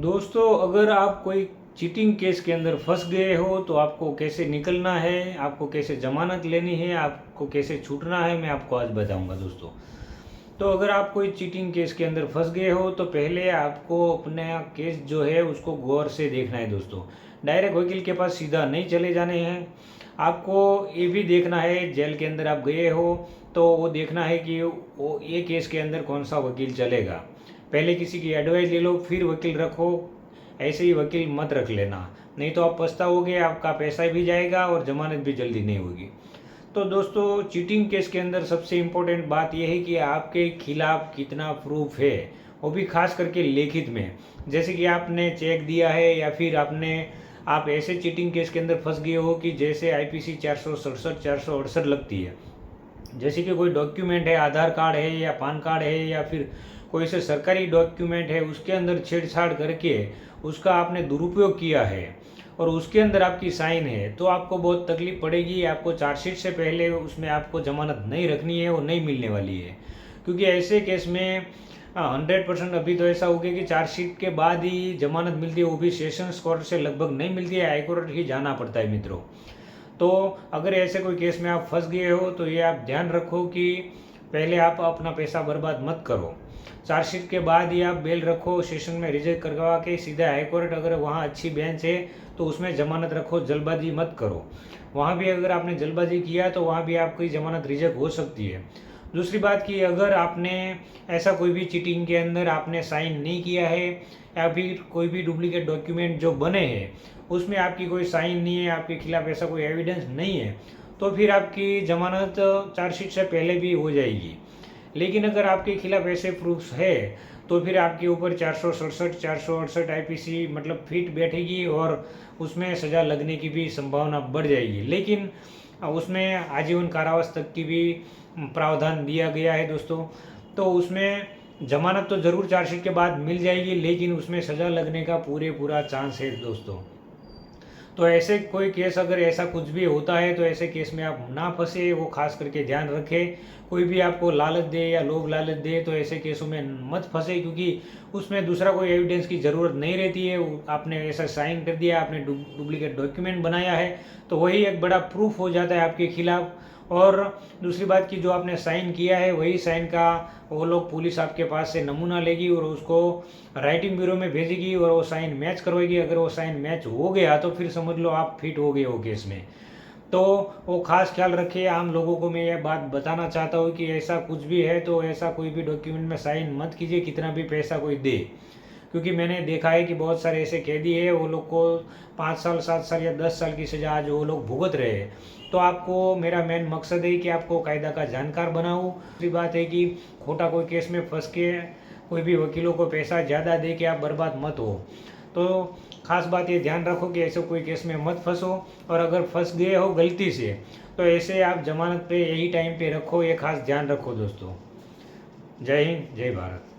दोस्तों, अगर आप कोई चीटिंग केस के अंदर फंस गए हो तो आपको कैसे निकलना है, आपको कैसे जमानत लेनी है, आपको कैसे छूटना है, मैं आपको आज बताऊंगा दोस्तों। तो अगर आप कोई चीटिंग केस के अंदर फंस गए हो तो पहले आपको अपना केस जो है उसको गौर से देखना है दोस्तों। डायरेक्ट वकील के पास सीधा नहीं चले जाने हैं। आपको ये भी देखना है, जेल के अंदर आप गए हो तो वो देखना है कि वो ये केस के अंदर कौन सा वकील चलेगा। पहले किसी की एडवाइस ले लो फिर वकील रखो। ऐसे ही वकील मत रख लेना, नहीं तो आप पछताओगे, आपका पैसा भी जाएगा और जमानत भी जल्दी नहीं होगी। तो दोस्तों, चीटिंग केस के अंदर सबसे इम्पोर्टेंट बात यह है कि आपके खिलाफ कितना प्रूफ है, वो भी खास करके लिखित में। जैसे कि आपने चेक दिया है या फिर आप ऐसे चीटिंग केस के अंदर फंस गए हो कि जैसे आईपीसी 467 468 लगती है। जैसे कि कोई डॉक्यूमेंट है, आधार कार्ड है या पान कार्ड है या फिर कोई से सरकारी डॉक्यूमेंट है, उसके अंदर छेड़छाड़ करके उसका आपने दुरुपयोग किया है और उसके अंदर आपकी साइन है, तो आपको बहुत तकलीफ पड़ेगी। आपको चार्जशीट से पहले उसमें आपको जमानत नहीं रखनी है, वो नहीं मिलने वाली है। क्योंकि ऐसे केस में 100% अभी तो ऐसा हो गया कि चार्जशीट के बाद ही जमानत मिलती है, वो भी सेशंस कोर्ट से लगभग नहीं मिलती है, हाईकोर्ट ही जाना पड़ता है मित्रों। तो अगर ऐसे कोई केस में आप फंस गए हो तो ये आप ध्यान रखो कि पहले आप अपना पैसा बर्बाद मत करो। चार्जशीट के बाद ही आप बेल रखो, सेशन में रिजेक्ट करवा के सीधा हाई कोर्ट, अगर वहाँ अच्छी बेंच है तो उसमें जमानत रखो, जल्दबाजी मत करो। वहाँ भी अगर आपने जल्दबाजी किया तो वहाँ भी आपकी जमानत रिजेक्ट हो सकती है। दूसरी बात कि अगर आपने ऐसा कोई भी चीटिंग के अंदर आपने साइन नहीं किया है या फिर कोई भी डुप्लीकेट डॉक्यूमेंट जो बने हैं उसमें आपकी कोई साइन नहीं है, आपके खिलाफ ऐसा कोई एविडेंस नहीं है, तो फिर आपकी जमानत चार्जशीट से पहले भी हो जाएगी। लेकिन अगर आपके खिलाफ ऐसे प्रूफ्स है तो फिर आपके ऊपर 467 468 आईपीसी मतलब फिट बैठेगी और उसमें सज़ा लगने की भी संभावना बढ़ जाएगी। लेकिन उसमें आजीवन कारावास तक की भी प्रावधान दिया गया है दोस्तों। तो उसमें जमानत तो ज़रूर चार्जशीट के बाद मिल जाएगी, लेकिन उसमें सज़ा लगने का पूरा चांस है दोस्तों। तो ऐसे कोई केस अगर ऐसा कुछ भी होता है तो ऐसे केस में आप ना फंसे, वो खास करके ध्यान रखें। कोई भी आपको लालच दे या लोभ लालच दे तो ऐसे केसों में मत फंसे, क्योंकि उसमें दूसरा कोई एविडेंस की ज़रूरत नहीं रहती है। आपने ऐसा साइन कर दिया, आपने डुप्लीकेट डॉक्यूमेंट बनाया है, तो वही एक बड़ा प्रूफ हो जाता है आपके खिलाफ। और दूसरी बात कि जो आपने साइन किया है वही साइन का वो लोग पुलिस आपके पास से नमूना लेगी और उसको राइटिंग ब्यूरो में भेजेगी और वो साइन मैच करवाएगी। अगर वो साइन मैच हो गया तो फिर समझ लो आप फिट हो गए हो केस में। तो वो खास ख्याल रखिए। आम लोगों को मैं ये बात बताना चाहता हूँ कि ऐसा कुछ भी है तो ऐसा कोई भी डॉक्यूमेंट में साइन मत कीजिए, कितना भी पैसा कोई दे। क्योंकि मैंने देखा है कि बहुत सारे ऐसे कैदी है, वो लोग को 5 साल 7 साल या 10 साल की सज़ा आज वो लोग भुगत रहे हैं। तो आपको मेरा मेन मकसद है कि आपको कायदा का जानकार बनाऊँ। दूसरी बात है कि खोटा कोई केस में फंस के कोई भी वकीलों को पैसा ज़्यादा दे के आप बर्बाद मत हो। तो खास बात ये ध्यान रखो कि ऐसे कोई केस में मत फंसो, और अगर फंस गए हो गलती से तो ऐसे आप जमानत पे यही टाइम पे रखो, ये खास ध्यान रखो दोस्तों। जय हिंद, जय भारत।